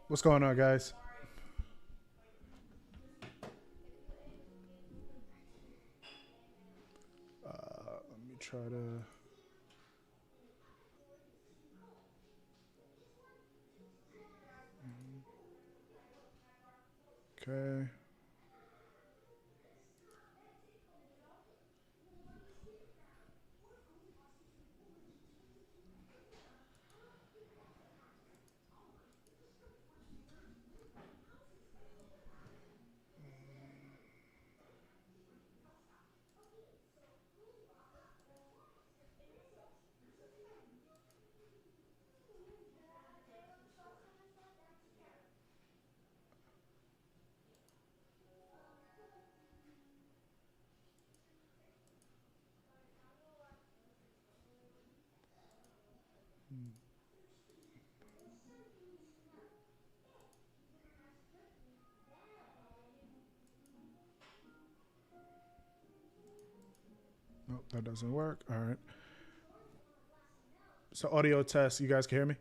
What's going on, guys? Let me try to. Okay. Nope, that doesn't work. All right. So audio test. You guys can hear me?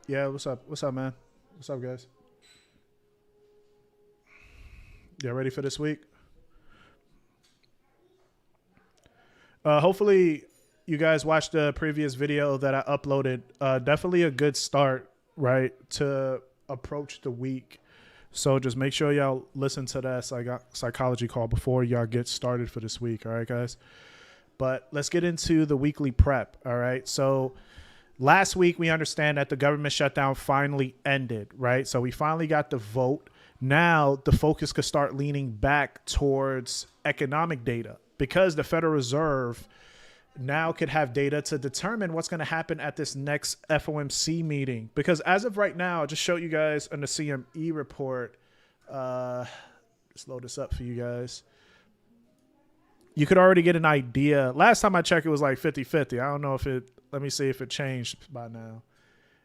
Yeah. What's up? What's up, man? What's up, guys? Yeah, ready for this week? Hopefully, you guys watched the previous video that I uploaded. Definitely a good start, right, to approach the week. So just make sure y'all listen to that psychology call before y'all get started for this week. All right, guys. But let's get into the weekly prep. All right. So last week, we understand that the government shutdown finally ended, right? So we finally got the vote. Now the focus could start leaning back towards economic data because the Federal Reserve now could have data to determine what's going to happen at this next FOMC meeting. Because as of right now, I'll just show you guys on the CME report. Just load this up for you guys. You could already get an idea. Last time I checked, it was like 50-50. I don't know if it, let me see if it changed by now.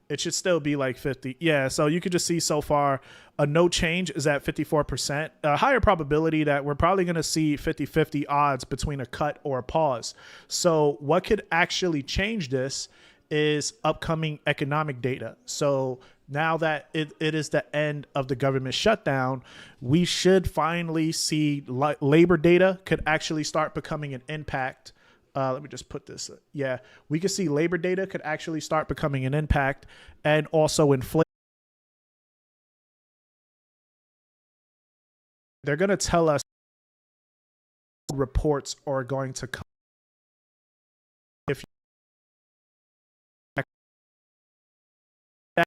It should still be like 50. Yeah, so you could just see so far a no change is at 54%. A higher probability that we're probably going to see 50-50 odds between a cut or a pause. So what could actually change this is upcoming economic data. So now that it is the end of the government shutdown, we should finally see labor data could actually start becoming an impact. Let me just put this. Yeah, we can see labor data could actually start becoming an impact, and also inflation. They're going to tell us reports are going to come. If you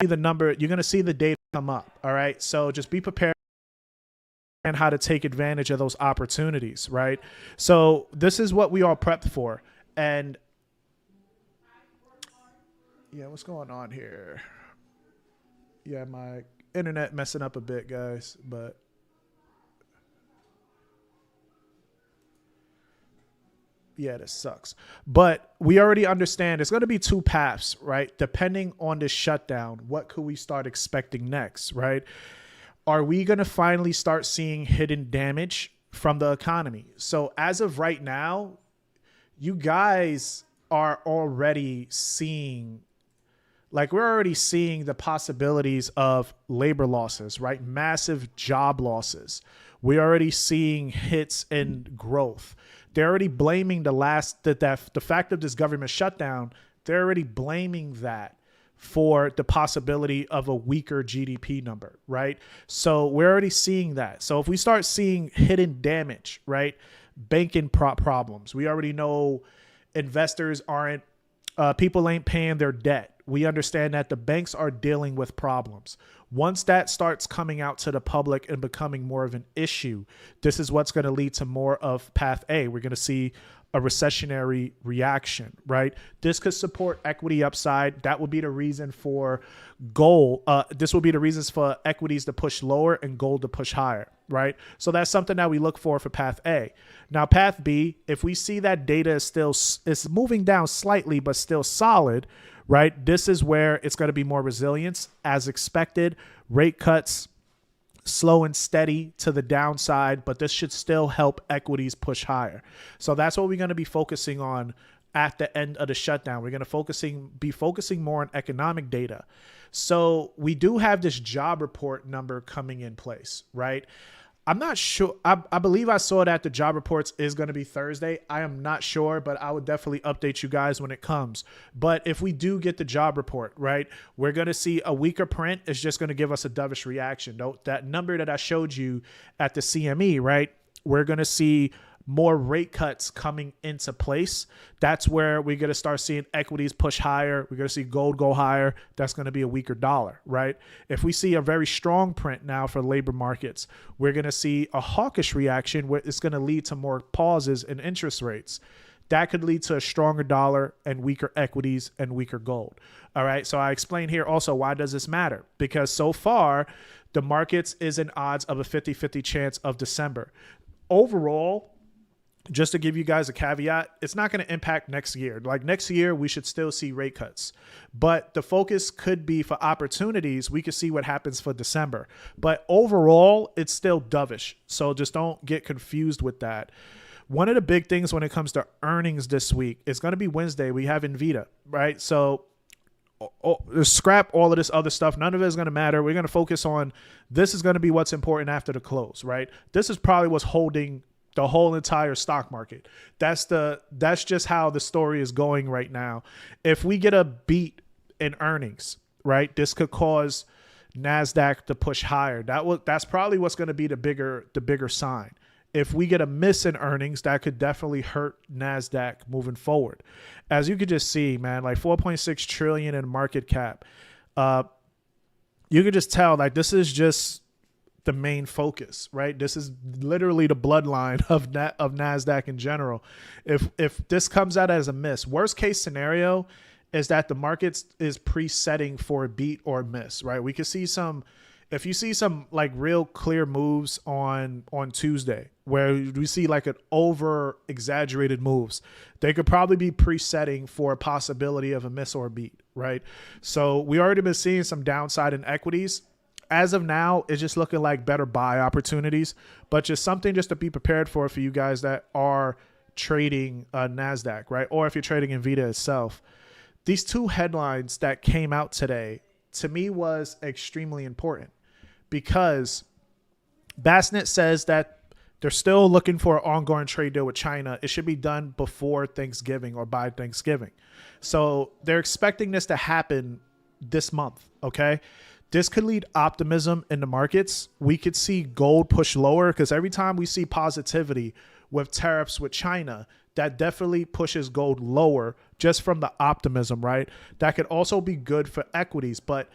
see the number, you're going to see the data come up. All right, so just be prepared and how to take advantage of those opportunities, right? So this is what we all prepped for. And yeah, what's going on here? Yeah, my internet messing up a bit, guys, but yeah, this sucks. But we already understand there's going to be two paths, right? Depending on the shutdown, what could we start expecting next, right? Are we going to finally start seeing hidden damage from the economy? So as of right now, you guys are already seeing, like we're already seeing the possibilities of labor losses, right? Massive job losses. We're already seeing hits in growth. They're already blaming the fact of this government shutdown. They're already blaming that for the possibility of a weaker GDP number, right? So we're already seeing that. So if we start seeing hidden damage, right? Banking problems. We already know investors aren't, people ain't paying their debt. We understand that the banks are dealing with problems. Once that starts coming out to the public and becoming more of an issue, this is what's going to lead to more of path A. We're going to see a recessionary reaction, right? This could support equity upside. That would be the reason for gold. This will be the reasons for equities to push lower and gold to push higher, right? So that's something that we look for path A. Now, path B, if we see that data is moving down slightly, but still solid, right? This is where it's going to be more resilience as expected. Rate cuts slow and steady to the downside, but this should still help equities push higher. So that's what we're going to be focusing on at the end of the shutdown. We're going to be focusing more on economic data. So we do have this job report number coming in place, right? I'm not sure. I believe I saw that the job reports is going to be Thursday. I am not sure, but I would definitely update you guys when it comes. But if we do get the job report, right, we're going to see a weaker print. It's just going to give us a dovish reaction. That number that I showed you at the CME, right, we're going to see more rate cuts coming into place. That's where we're going to start seeing equities push higher. We're going to see gold go higher. That's going to be a weaker dollar, right? If we see a very strong print now for labor markets, we're going to see a hawkish reaction where it's going to lead to more pauses in interest rates. That could lead to a stronger dollar and weaker equities and weaker gold. All right. So I explained here also, why does this matter? Because so far, the markets is in odds of a 50-50 chance of December. Overall, just to give you guys a caveat, it's not going to impact next year. Like next year, we should still see rate cuts. But the focus could be for opportunities. We could see what happens for December. But overall, it's still dovish. So just don't get confused with that. One of the big things when it comes to earnings this week is going to be Wednesday. We have Nvidia, right? So scrap all of this other stuff. None of it is going to matter. We're going to focus on this is going to be what's important after the close, right? This is probably what's holding the whole entire stock market. That's just how the story is going right now. If we get a beat in earnings, right, this could cause NASDAQ to push higher. That's probably what's going to be the bigger sign. If we get a miss in earnings, that could definitely hurt NASDAQ moving forward. As you could just see, man, like 4.6 trillion in market cap. You could just tell like this is just the main focus, right? This is literally the bloodline of NASDAQ in general. If this comes out as a miss, worst case scenario is that the markets is pre-setting for a beat or a miss, right? We could see some, if you see some like real clear moves on Tuesday where we see like an over exaggerated moves, they could probably be pre-setting for a possibility of a miss or a beat, right? So we already been seeing some downside in equities. As of now, it's just looking like better buy opportunities, but just something just to be prepared for you guys that are trading NASDAQ, right? Or if you're trading Nvidia itself. These two headlines that came out today, to me, was extremely important because Bassnett says that they're still looking for an ongoing trade deal with China. It should be done before Thanksgiving or by Thanksgiving. So they're expecting this to happen this month, okay? This could lead optimism in the markets. We could see gold push lower because every time we see positivity with tariffs with China, that definitely pushes gold lower just from the optimism, right? That could also be good for equities. But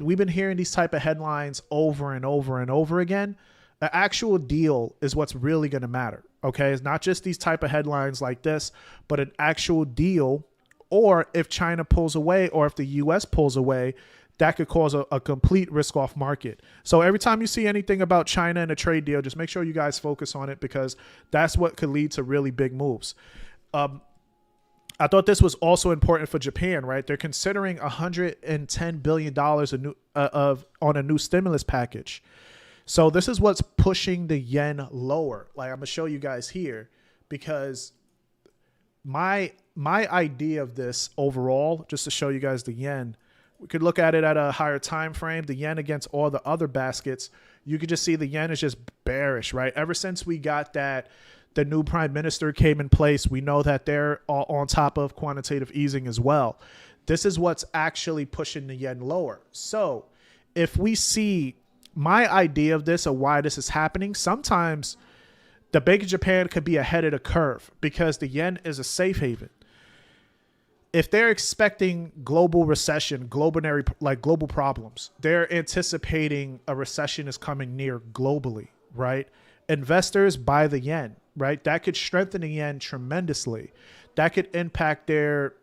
we've been hearing these type of headlines over and over and over again. An actual deal is what's really going to matter, okay? It's not just these type of headlines like this, but an actual deal, or if China pulls away or if the U.S. pulls away, that could cause a complete risk-off market. So every time you see anything about China and a trade deal, just make sure you guys focus on it because that's what could lead to really big moves. I thought this was also important for Japan, right? They're considering $110 billion on a new stimulus package. So this is what's pushing the yen lower. Like I'm going to show you guys here because my idea of this overall, just to show you guys the yen, we could look at it at a higher time frame. The yen against all the other baskets, you could just see the yen is just bearish, right? Ever since we got that, the new prime minister came in place, we know that they're on top of quantitative easing as well. This is what's actually pushing the yen lower. So if we see my idea of this or why this is happening, sometimes the Bank of Japan could be ahead of the curve because the yen is a safe haven. If they're expecting global recession, global problems, they're anticipating a recession is coming near globally, right? Investors buy the yen, right? That could strengthen the yen tremendously. That could impact their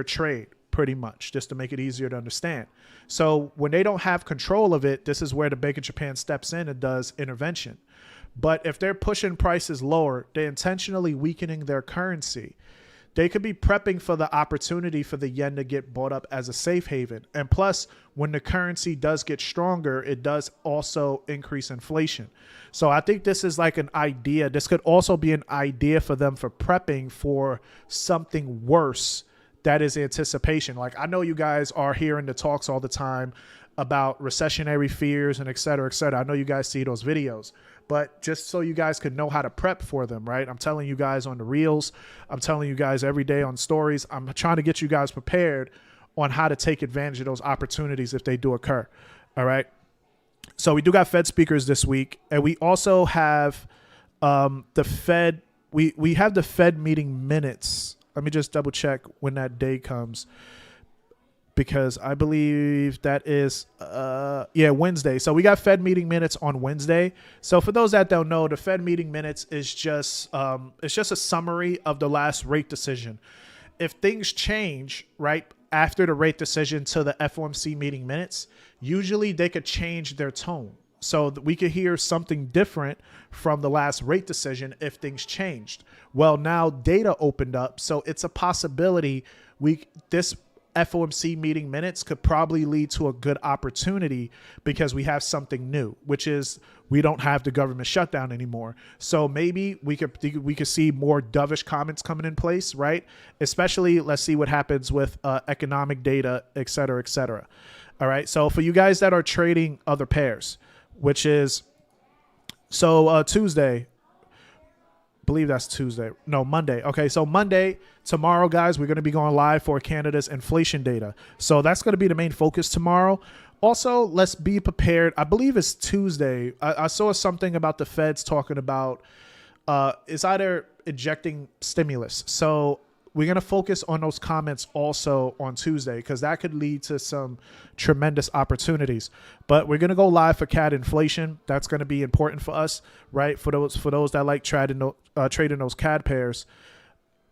trade pretty much, just to make it easier to understand. So when they don't have control of it, this is where the Bank of Japan steps in and does intervention. But if they're pushing prices lower, they're intentionally weakening their currency. they could be prepping for the opportunity for the yen to get bought up as a safe haven. And plus, when the currency does get stronger, it does also increase inflation. So I think this is like an idea. This could also be an idea for them for prepping for something worse. That is anticipation. Like, I know you guys are hearing the talks all the time about recessionary fears and et cetera, et cetera. I know you guys see those videos, but just so you guys could know how to prep for them, right? I'm telling you guys on the reels. I'm telling you guys every day on stories. I'm trying to get you guys prepared on how to take advantage of those opportunities if they do occur. All right. So we do got Fed speakers this week, and we also have the Fed. We have the Fed meeting minutes. Let me just double check when that day comes, because I believe that is, Wednesday. So we got Fed meeting minutes on Wednesday. So for those that don't know, the Fed meeting minutes is just, it's just a summary of the last rate decision. If things change, right, after the rate decision to the FOMC meeting minutes, usually they could change their tone. So that we could hear something different from the last rate decision if things changed. Well, now data opened up, so it's a possibility this FOMC meeting minutes could probably lead to a good opportunity, because we have something new, which is we don't have the government shutdown anymore. So maybe we could see more dovish comments coming in place, right? Especially, let's see what happens with economic data, et cetera, et cetera. All right. So for you guys that are trading other pairs, which is Tuesday, believe that's Tuesday. No, Monday. Okay, so Monday, tomorrow, guys, we're going to be going live for Canada's inflation data. So that's going to be the main focus tomorrow. Also, let's be prepared. I believe it's Tuesday. I saw something about the Feds talking about it's either injecting stimulus. So we're going to focus on those comments also on Tuesday, because that could lead to some tremendous opportunities. But we're going to go live for CAD inflation. That's going to be important for us, right? For those that like trading those CAD pairs.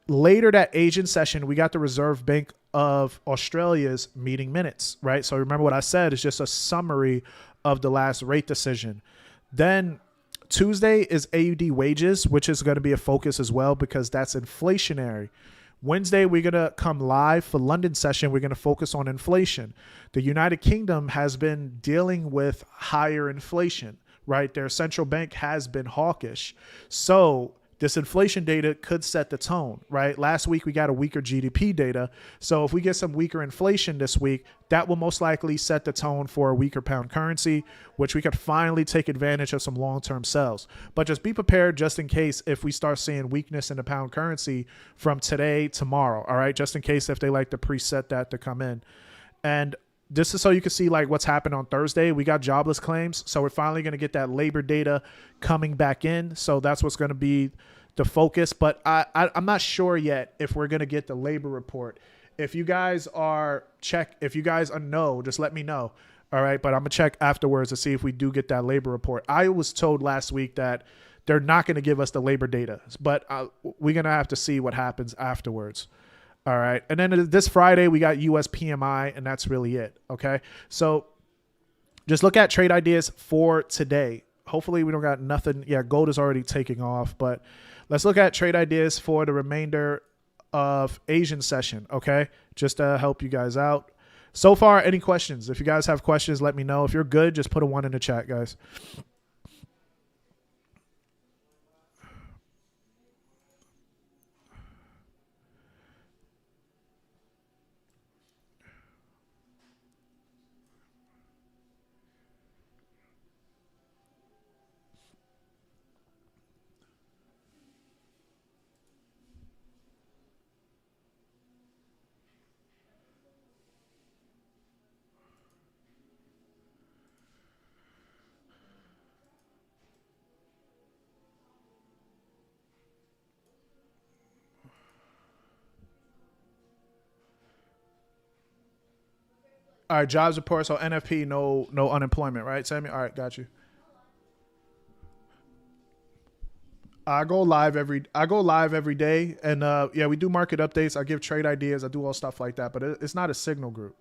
Later that Asian session, we got the Reserve Bank of Australia's meeting minutes, right? So remember what I said is just a summary of the last rate decision. Then Tuesday is AUD wages, which is going to be a focus as well, because that's inflationary. Wednesday, we're going to come live for London session. We're going to focus on inflation. The United Kingdom has been dealing with higher inflation, right? Their central bank has been hawkish. So this inflation data could set the tone, right? Last week, we got a weaker GDP data. So if we get some weaker inflation this week, that will most likely set the tone for a weaker pound currency, which we could finally take advantage of some long-term sells. But just be prepared just in case if we start seeing weakness in the pound currency from today, tomorrow, all right? Just in case if they like to preset that to come in. And this is so you can see like what's happened on Thursday. We got jobless claims. So we're finally going to get that labor data coming back in. So that's what's going to be the focus. But I'm not sure yet if we're going to get the labor report. If you guys are know, just let me know. All right. But I'm going to check afterwards to see if we do get that labor report. I was told last week that they're not going to give us the labor data, but we're going to have to see what happens afterwards. All right. And then this Friday, we got US PMI, and that's really it. Okay. So just look at trade ideas for today. Hopefully we don't got nothing. Yeah, gold is already taking off, but let's look at trade ideas for the remainder of Asian session. Okay. Just to help you guys out. So far, any questions? If you guys have questions, let me know. If you're good, just put a 1 in the chat, guys. All right, jobs report. So NFP, no unemployment, right, Sammy? All right, got you. I go live every day, and yeah, we do market updates. I give trade ideas. I do all stuff like that, but it's not a signal group.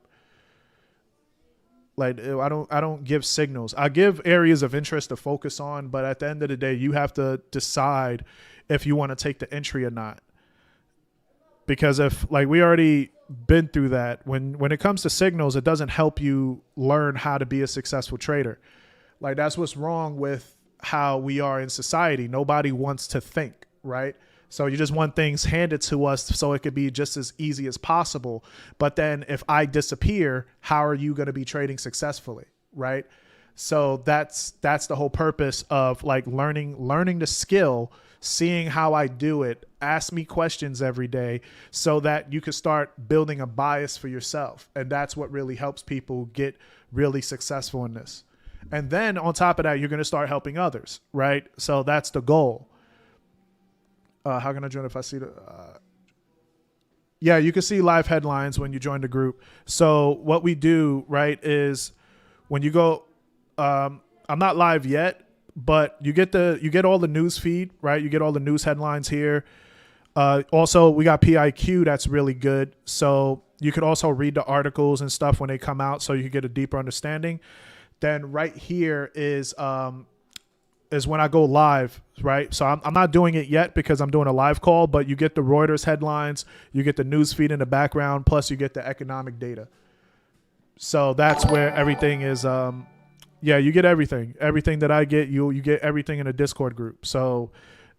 Like I don't give signals. I give areas of interest to focus on, but at the end of the day, you have to decide if you want to take the entry or not. because if like we already been through that, when it comes to signals, it doesn't help you learn how to be a successful trader. Like that's what's wrong with how we are in society. Nobody wants to think, right? So you just want things handed to us so it could be just as easy as possible. But then if I disappear, how are you going to be trading successfully, right? So that's the whole purpose of like learning the skill, seeing how I do it, ask me questions every day so that you can start building a bias for yourself. And that's what really helps people get really successful in this. And then on top of that, you're going to start helping others, right? So that's the goal. How can I join if I see the... yeah, you can see live headlines when you join the group. So what we do, right, is when you go... I'm not live yet, but you get all the news feed, right? You get all the news headlines here. Also, we got PIQ. That's really good. So you could also read the articles and stuff when they come out so you can get a deeper understanding. Then right here is when I go live, right? So I'm not doing it yet because I'm doing a live call, but you get the Reuters headlines, you get the news feed in the background, plus you get the economic data. So that's where everything is. Yeah, you get everything. Everything that I get, you get everything in a Discord group. So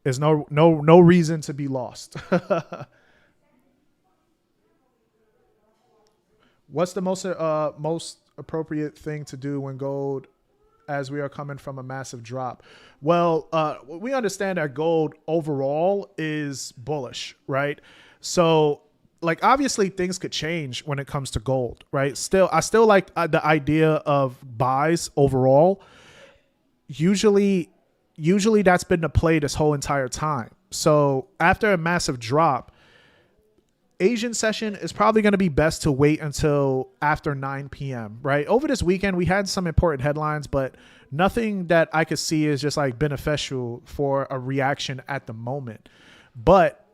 there's no reason to be lost. What's the most appropriate thing to do when gold, as we are coming from a massive drop? Well, we understand that gold overall is bullish, right? So like obviously things could change when it comes to gold, right? I still like the idea of buys overall. Usually that's been the play this whole entire time. So after a massive drop, Asian session is probably going to be best to wait until after 9 p.m., right? Over this weekend, we had some important headlines, but nothing that I could see is just like beneficial for a reaction at the moment. But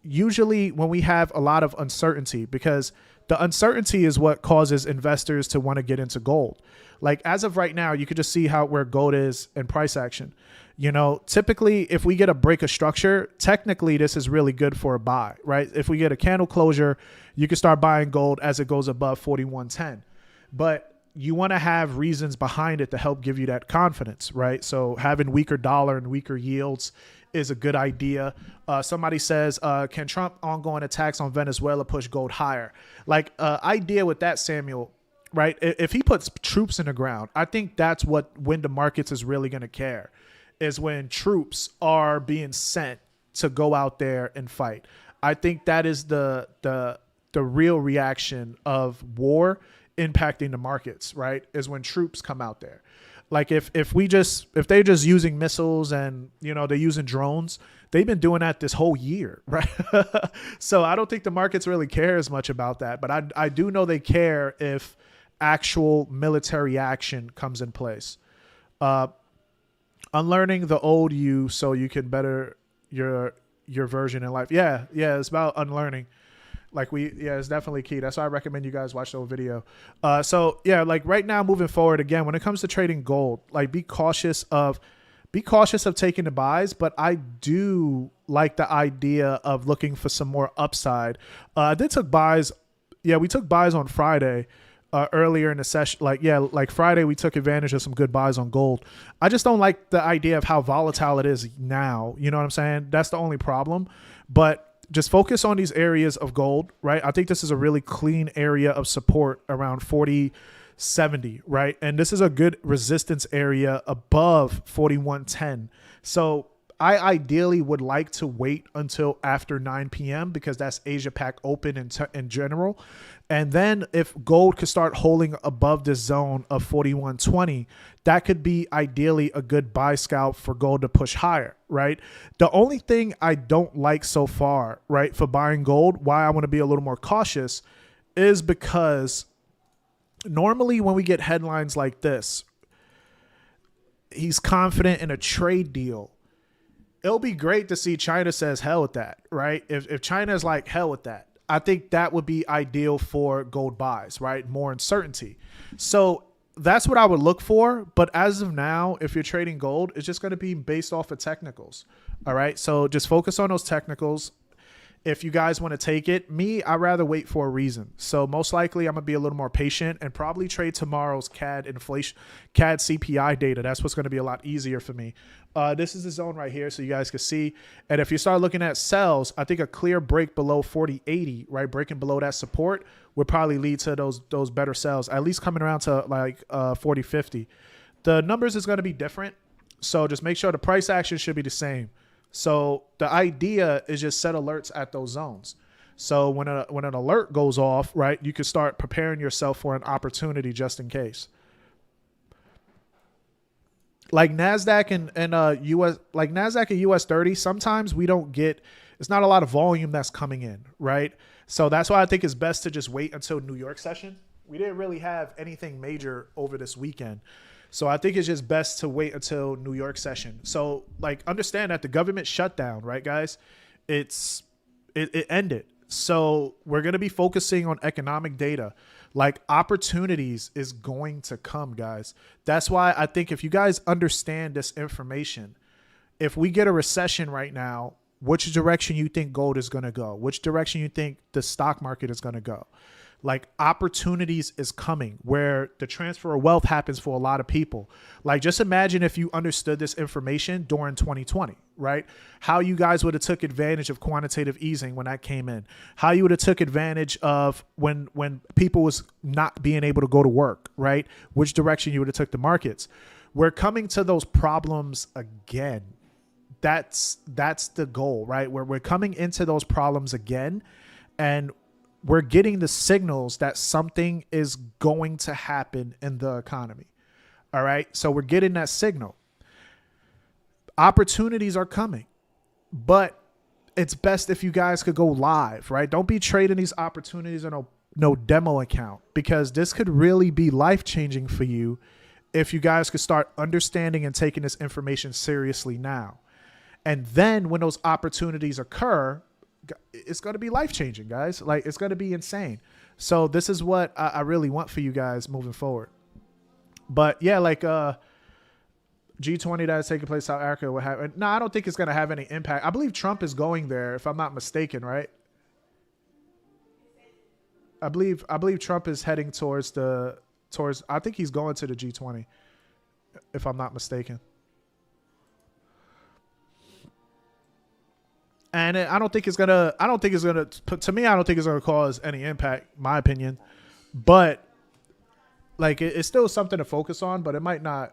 usually when we have a lot of uncertainty, because the uncertainty is what causes investors to want to get into gold. Like as of right now, you could just see where gold is in price action. You know, typically if we get a break of structure, technically this is really good for a buy, right? If we get a candle closure, you can start buying gold as it goes above 4110. But you want to have reasons behind it to help give you that confidence, right? So having weaker dollar and weaker yields is a good idea. Somebody says, can Trump ongoing attacks on Venezuela push gold higher? Like idea with that, Samuel, right? If he puts troops in the ground, I think that's when the markets is really going to care, is when troops are being sent to go out there and fight. I think that is the real reaction of war impacting the markets, right? Is when troops come out there. Like if they're just using missiles and, you know, they're using drones, they've been doing that this whole year, right? So I don't think the markets really care as much about that, but I do know they care if actual military action comes in place. Unlearning the old you so you can better your version in life. Yeah, it's about unlearning. Like it's definitely key. That's why I recommend you guys watch the whole video. So yeah, like right now moving forward, again, when it comes to trading gold, like be cautious of taking the buys, but I do like the idea of looking for some more upside. I did took buys. Yeah, we took buys on Friday. Earlier in the session, like Friday, we took advantage of some good buys on gold. I just don't like the idea of how volatile it is now. You know what I'm saying? That's the only problem. But just focus on these areas of gold, right? I think this is a really clean area of support around 40.70, right? And this is a good resistance area above 41.10. So I ideally would like to wait until after 9 p.m. because that's Asia Pac Open in general. And then if gold could start holding above this zone of 41.20, that could be ideally a good buy scalp for gold to push higher, right? The only thing I don't like so far, right, for buying gold, why I want to be a little more cautious, is because normally when we get headlines like this, he's confident in a trade deal. It'll be great to see China says hell with that, right? If China is like hell with that, I think that would be ideal for gold buys, right? More uncertainty. So that's what I would look for. But as of now, if you're trading gold, it's just going to be based off of technicals. All right. So just focus on those technicals. if you guys want to take it. I'd rather wait for a reason. So most likely I'm going to be a little more patient and probably trade tomorrow's CAD CPI data. That's what's going to be a lot easier for me. This is the zone right here, so you guys can see. And if you start looking at sells, I think a clear break below 40.80, right, breaking below that support would probably lead to those better sells, at least coming around to like 40.50. The numbers is going to be different, so just make sure the price action should be the same. So the idea is just set alerts at those zones. So when an alert goes off, right, you can start preparing yourself for an opportunity just in case. Like NASDAQ and US, like NASDAQ and US 30, sometimes we don't get, it's not a lot of volume that's coming in, right? So that's why I think it's best to just wait until New York session. We didn't really have anything major over this weekend. So I think it's just best to wait until New York session. So like understand that the government shutdown, right, guys? It ended. So we're going to be focusing on economic data. Like opportunities is going to come, guys. That's why I think if you guys understand this information, if we get a recession right now, which direction you think gold is going to go, which direction you think the stock market is going to go. Like opportunities is coming where the transfer of wealth happens for a lot of people. Like just imagine if you understood this information during 2020, right? How you guys would have took advantage of quantitative easing when that came in. How you would have took advantage of when people was not being able to go to work, right? Which direction you would have took the markets. We're coming to those problems again. That's the goal, right? Where we're coming into those problems again, and we're getting the signals that something is going to happen in the economy. All right. So we're getting that signal. Opportunities are coming, but it's best if you guys could go live, right? Don't be trading these opportunities on no demo account, because this could really be life-changing for you if you guys could start understanding and taking this information seriously now. And then when those opportunities occur, it's going to be life-changing, guys. Like it's going to be insane. So this is what I really want for you guys moving forward. But yeah, like G20 that is taking place in South Africa will have. No, I don't think it's going to have any impact. I believe Trump is going there, if I'm not mistaken, right? I believe Trump is heading towards. I think he's going to the G20, if I'm not mistaken. And I don't think it's gonna. To me, I don't think it's gonna cause any impact. My opinion, but like it's still something to focus on. But it might not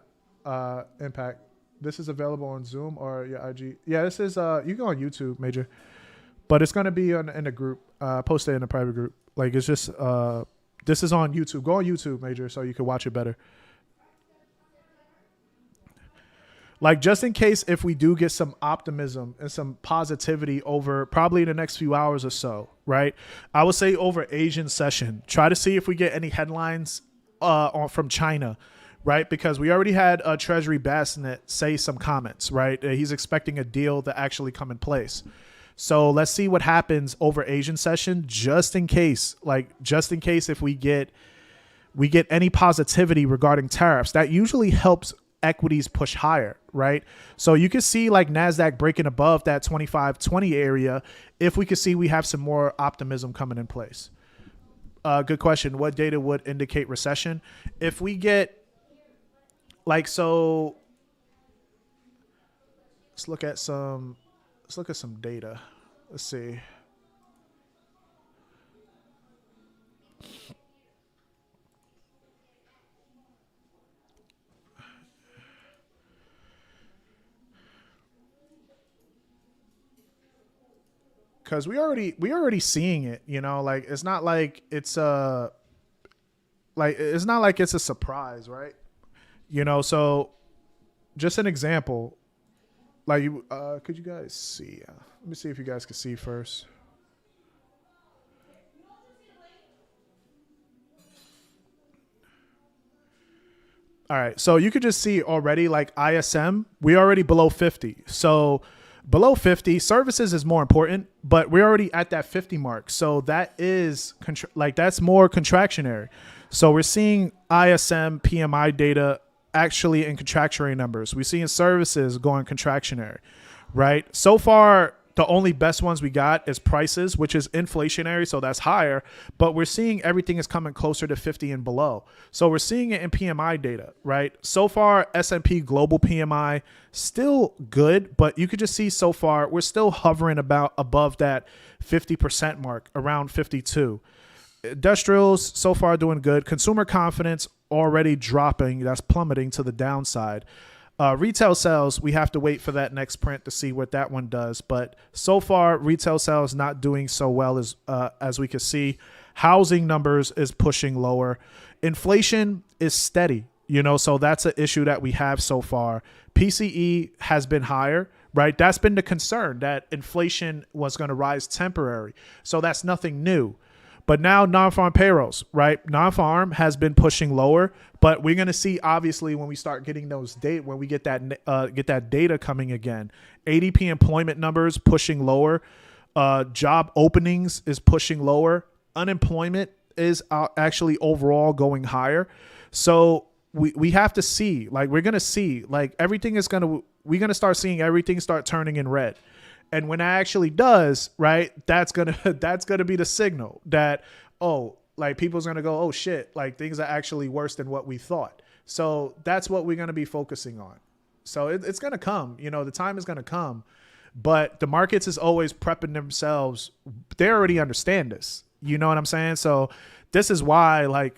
impact. This is available on Zoom or your IG. Yeah, this is. You can go on YouTube, Major, but it's gonna be in the group. Post it in a private group. Like it's just. This is on YouTube. Go on YouTube, Major, so you can watch it better. Like just in case if we do get some optimism and some positivity over probably the next few hours or so, right? I would say over Asian session, try to see if we get any headlines from China, right? Because we already had Treasury Bassett say some comments, right? He's expecting a deal to actually come in place. So let's see what happens over Asian session, just in case if we get any positivity regarding tariffs. That usually helps equities push higher, right? So you can see like NASDAQ breaking above that 2520 area if we could see we have some more optimism coming in place. Good question. What data would indicate recession? If we get like, so let's look at some data. Let's see. Because we already seeing it, you know, like it's not like it's a surprise, right? You know, so just an example, like you could you guys see? Let me see if you guys can see first. All right, so you could just see already like ISM, we already below 50. So below 50, services is more important, but we're already at that 50 mark. So that is that's more contractionary. So we're seeing ISM PMI data actually in contractionary numbers. We're seeing services going contractionary, right? So far, The only best ones we got is prices, which is inflationary, so that's higher. But we're seeing everything is coming closer to 50 and below. So we're seeing it in PMI data, right? So far, S&P global PMI still good, but you could just see so far we're still hovering about above that 50% mark, around 52. Industrials so far doing good. Consumer confidence already dropping. That's plummeting to the downside. Retail sales, we have to wait for that next print to see what that one does. But so far, retail sales not doing so well as we can see. Housing numbers is pushing lower. Inflation is steady, so that's an issue that we have so far. PCE has been higher, right? That's been the concern, that inflation was going to rise temporary. So that's nothing new. But now non-farm payrolls, right? Non-farm has been pushing lower, but we're going to see obviously when we start getting those when we get that data coming again. ADP employment numbers pushing lower. Job openings is pushing lower. Unemployment is actually overall going higher. So we have to see, we're going to see, we're going to start seeing everything start turning in red. And when that actually does, right, that's gonna be the signal that, people's gonna go, oh shit, things are actually worse than what we thought. So that's what we're gonna be focusing on. So it's gonna come, the time is gonna come, but the markets is always prepping themselves. They already understand this. You know what I'm saying? So this is why,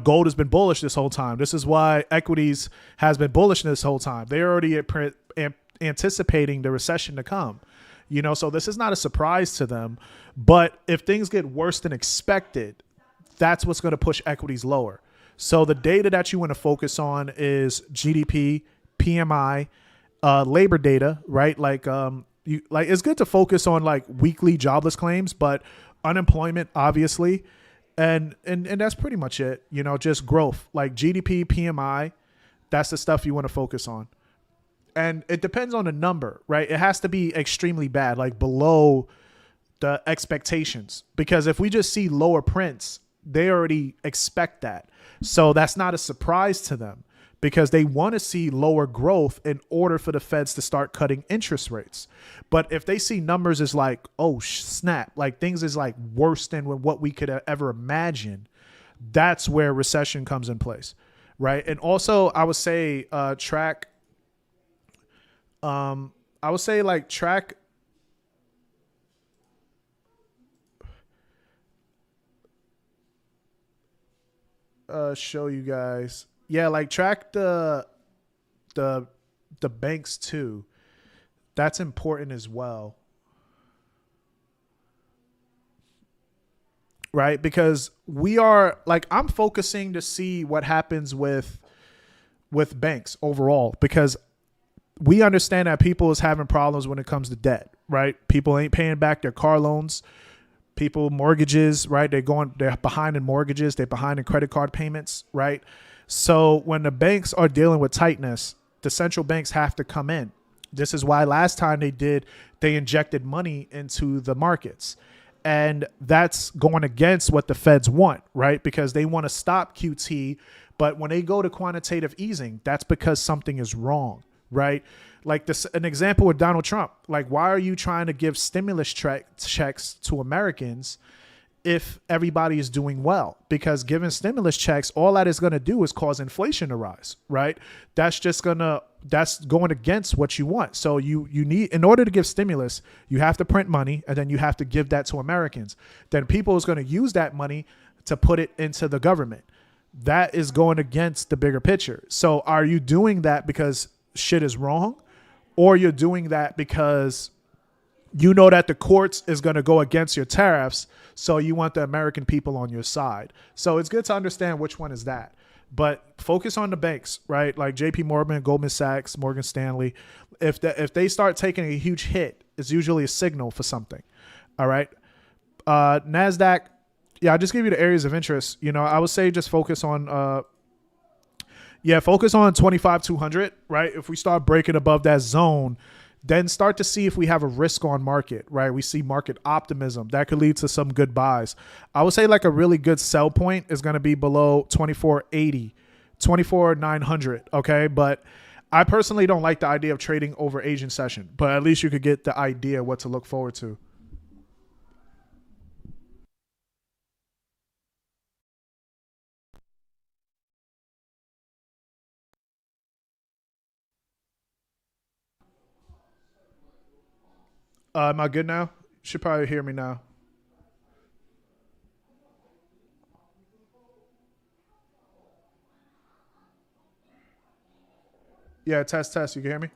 gold has been bullish this whole time. This is why equities has been bullish this whole time. They're already anticipating the recession to come, so this is not a surprise to them. But if things get worse than expected, that's what's going to push equities lower. So the data that you want to focus on is GDP, PMI, labor data, right? It's good to focus on weekly jobless claims, but unemployment, obviously. And that's pretty much it, just growth, GDP, PMI. That's the stuff you want to focus on. And it depends on the number, right? It has to be extremely bad, below the expectations. Because if we just see lower prints, they already expect that. So that's not a surprise to them, because they want to see lower growth in order for the feds to start cutting interest rates. But if they see numbers as oh, snap, things is worse than what we could ever imagine, that's where recession comes in place, right? And also, I would say track show you guys. Yeah, track the banks too. That's important as well. Right? Because we are I'm focusing to see what happens with banks overall, because we understand that people is having problems when it comes to debt, right? People ain't paying back their car loans. People, mortgages, right? They're behind in mortgages. They're behind in credit card payments, right? So when the banks are dealing with tightness, the central banks have to come in. This is why last time they injected money into the markets. And that's going against what the feds want, right? Because they want to stop QT. But when they go to quantitative easing, that's because something is wrong. Right? An example with Donald Trump. Why are you trying to give stimulus checks to Americans if everybody is doing well? Because giving stimulus checks, all that is going to do is cause inflation to rise, right? That's going against what you want. So you need, in order to give stimulus, you have to print money, and then you have to give that to Americans. Then people is going to use that money to put it into the government. That is going against the bigger picture. So are you doing that because shit is wrong, or you're doing that because you know that the courts is going to go against your tariffs, so you want the American people on your side? So it's good to understand which one is that. But focus on the banks, right? JP Morgan, Goldman Sachs, Morgan Stanley. If they start taking a huge hit, it's usually a signal for something. All right. NASDAQ. Yeah, I'll just give you the areas of interest. I would say just focus on focus on 25,200, right? If we start breaking above that zone, then start to see if we have a risk on market, right? We see market optimism. That could lead to some good buys. I would say a really good sell point is going to be below 2480, 24,900, okay? But I personally don't like the idea of trading over Asian session, but at least you could get the idea what to look forward to. Am I good now? Should probably hear me now. Yeah, test, test. You can hear me?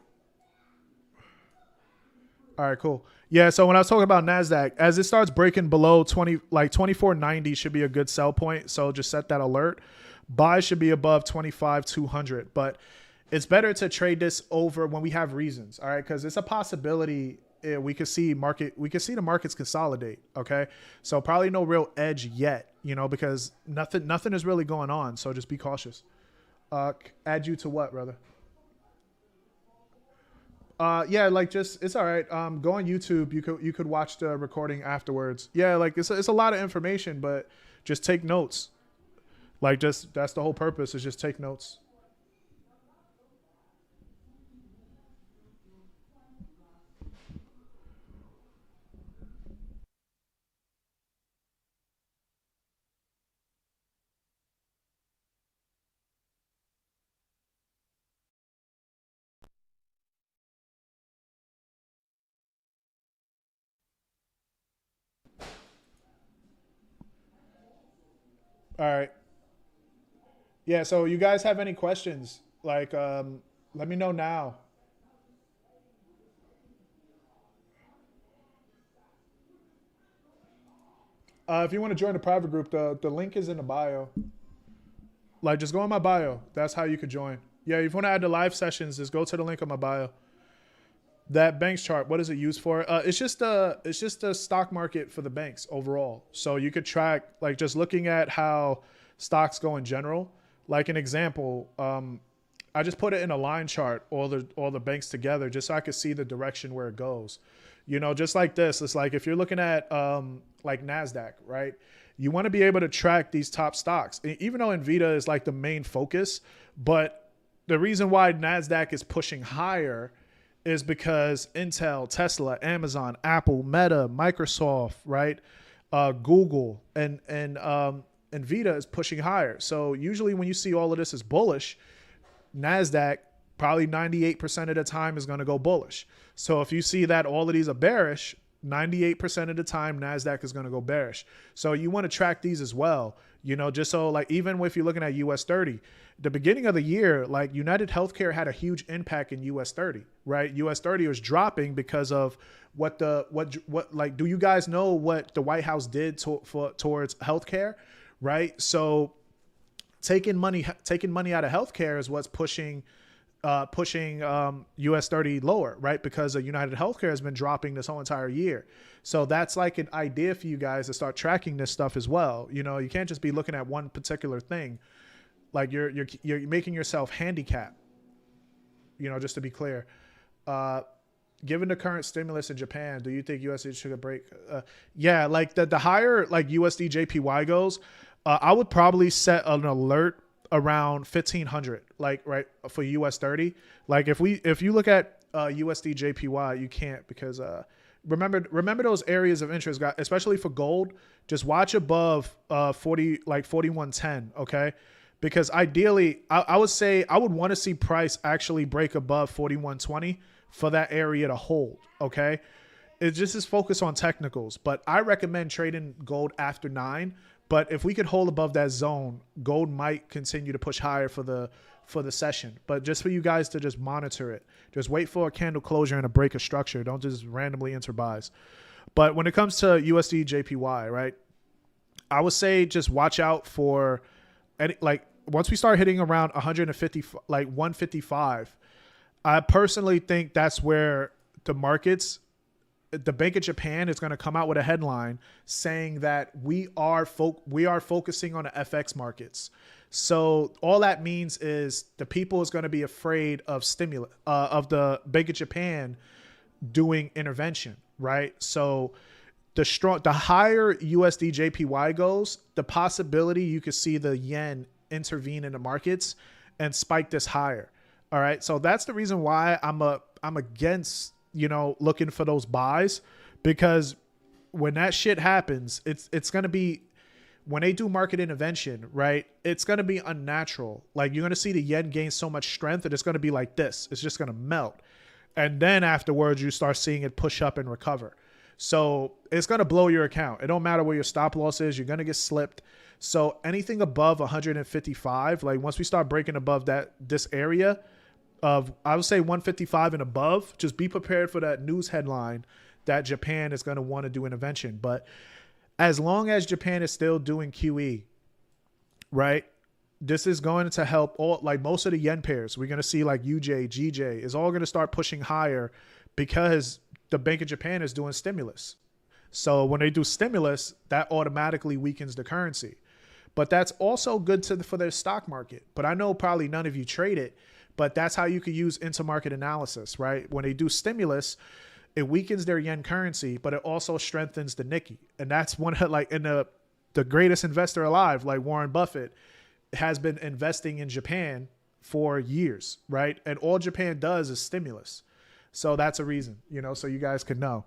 All right, cool. Yeah, so when I was talking about NASDAQ, as it starts breaking below 20, like 2490 should be a good sell point. So just set that alert. Buy should be above 25,200. But it's better to trade this over when we have reasons. All right, because it's a possibility we could see the markets consolidate. Okay. So probably no real edge yet, because nothing is really going on. So just be cautious. Add you to what, brother? Yeah, like just it's all right. Go on YouTube. You could watch the recording afterwards. Yeah, like it's a lot of information, but just take notes. Like just that's the whole purpose is just take notes. All right. Yeah. So you guys have any questions? Like, let me know now. If you want to join the private group, the link is in the bio. Like, just go on my bio. That's how you could join. Yeah, if you want to add the live sessions, just go to the link on my bio. That banks chart, what is it used for? It's just a stock market for the banks overall. So you could track like just looking at how stocks go in general. Like an example, I just put it in a line chart, all the banks together, just so I could see the direction where it goes. Just like this, it's like if you're looking at like NASDAQ, right? You want to be able to track these top stocks, even though Nvidia is like the main focus. But the reason why NASDAQ is pushing higher is because Intel, Tesla, Amazon, Apple, Meta, Microsoft, right? Google and Nvidia is pushing higher. So usually when you see all of this is bullish, NASDAQ probably 98% of the time is going to go bullish. So if you see that all of these are bearish, 98% of the time NASDAQ is going to go bearish. So you want to track these as well, just so like even if you're looking at US 30, the beginning of the year, like United Healthcare had a huge impact in US 30, right? US 30 was dropping because of what like, do you guys know what the White House did towards healthcare, right? So taking money out of healthcare is what's pushing US 30 lower, right? Because United Healthcare has been dropping this whole entire year. So that's like an idea for you guys to start tracking this stuff as well. You can't just be looking at one particular thing. Like you're making yourself handicapped, just to be clear. Given the current stimulus in Japan, do you think USD should break? Yeah, like the higher like USD JPY goes, I would probably set an alert around 1500, like right for US 30. Like if you look at USD JPY, you can't because remember those areas of interest, especially for gold. Just watch above 40, like 4110. Okay. Because ideally, I would say I would want to see price actually break above 4120 for that area to hold. Okay. It just is focused on technicals, but I recommend trading gold after 9. But if we could hold above that zone, gold might continue to push higher for the session. But just for you guys to just monitor it, just wait for a candle closure and a break of structure. Don't just randomly enter buys. But when it comes to USD JPY, right, I would say just watch out for like once we start hitting around 150, like 155. I personally think that's where the Bank of Japan is going to come out with a headline saying that we are focusing on the FX markets. So all that means is the people is going to be afraid of stimulus of the Bank of Japan doing intervention, right? So the higher USD JPY goes, the possibility you could see the yen intervene in the markets and spike this higher. All right. So that's the reason why I'm against, looking for those buys, because when that shit happens, it's going to be, when they do market intervention, right? It's going to be unnatural. Like, you're going to see the yen gain so much strength and it's going to be like this. It's just going to melt. And then afterwards, you start seeing it push up and recover. So it's going to blow your account. It don't matter where your stop loss is. You're going to get slipped. So anything above 155, like once we start breaking above this area of, I would say 155 and above, just be prepared for that news headline that Japan is going to want to do intervention. But as long as Japan is still doing QE, right, this is going to help all, like most of the yen pairs. We're going to see like UJ, GJ is all going to start pushing higher because the Bank of Japan is doing stimulus. So when they do stimulus, that automatically weakens the currency. But that's also good for their stock market. But I know probably none of you trade it, but that's how you could use intermarket analysis, right? When they do stimulus, it weakens their yen currency, but it also strengthens the Nikkei. And that's one of, like, in the greatest investor alive, like Warren Buffett, has been investing in Japan for years, right? And all Japan does is stimulus. So that's a reason, so you guys can know.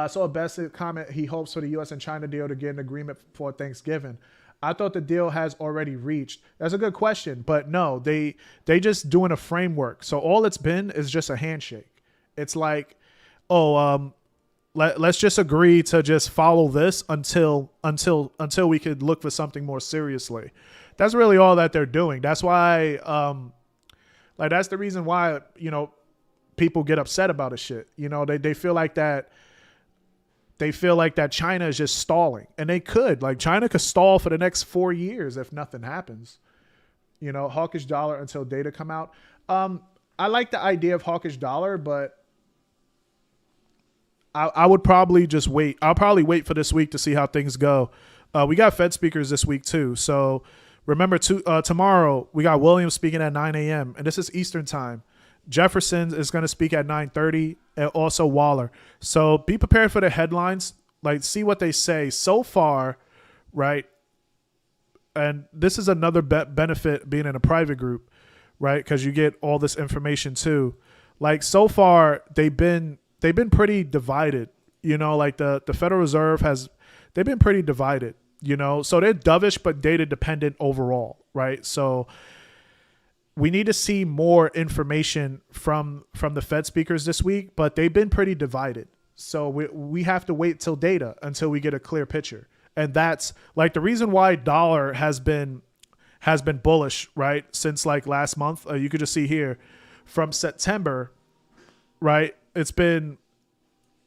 So a best comment, he hopes for the U.S. and China deal to get an agreement for Thanksgiving. I thought the deal has already reached. That's a good question, but no, they just doing a framework. So all it's been is just a handshake. It's like, let's just agree to just follow this until we could look for something more seriously. That's really all that they're doing. That's why, that's the reason why, people get upset about this shit. They feel like that. They feel like that China is just stalling, and they could, China could stall for the next 4 years if nothing happens. Hawkish dollar until data come out. I like the idea of hawkish dollar, but I would probably just wait. I'll probably wait for this week to see how things go. We got Fed speakers this week too. So remember, tomorrow we got Williams speaking at 9 a.m. and this is Eastern time. Jefferson is going to speak at 9:30, and also Waller. So be prepared for the headlines. See what they say so far, right? And this is another benefit being in a private group, right? Because you get all this information too. So far they've been pretty divided. The Federal Reserve they've been pretty divided. So they're dovish but data dependent overall, right? So we need to see more information from the Fed speakers this week, but they've been pretty divided. So we have to wait till data until we get a clear picture. And that's the reason why dollar has been bullish, right? Since last month. You could just see here from September, right? It's been,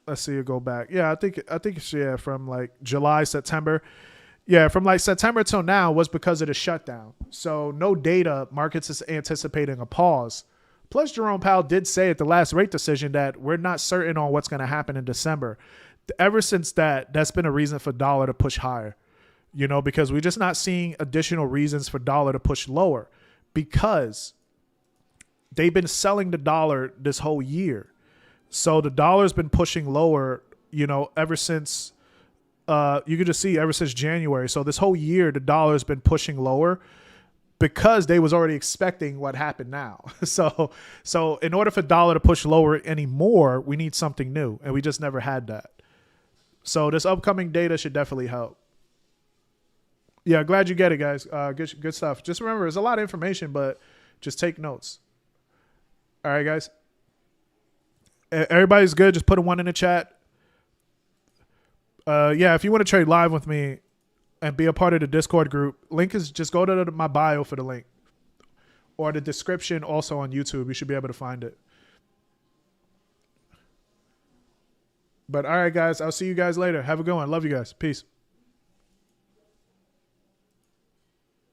let's see it go back. Yeah, I think it's from July, September. Yeah, from September till now was because of the shutdown. So no data, markets is anticipating a pause. Plus, Jerome Powell did say at the last rate decision that we're not certain on what's going to happen in December. Ever since that's been a reason for dollar to push higher, because we're just not seeing additional reasons for dollar to push lower because they've been selling the dollar this whole year. So the dollar's been pushing lower, ever since you could just see ever since January. So this whole year, the dollar's been pushing lower because they was already expecting what happened now. So in order for dollar to push lower anymore, we need something new, and we just never had that. So this upcoming data should definitely help. Yeah, glad you get it, guys. Good stuff. Just remember, there's a lot of information, but just take notes. All right, guys. Everybody's good. Just put a 1 in the chat. If you want to trade live with me and be a part of the Discord group, link is just go to my bio for the link, or the description also on YouTube. You should be able to find it. But all right, guys, I'll see you guys later. Have a good one. Love you guys. Peace.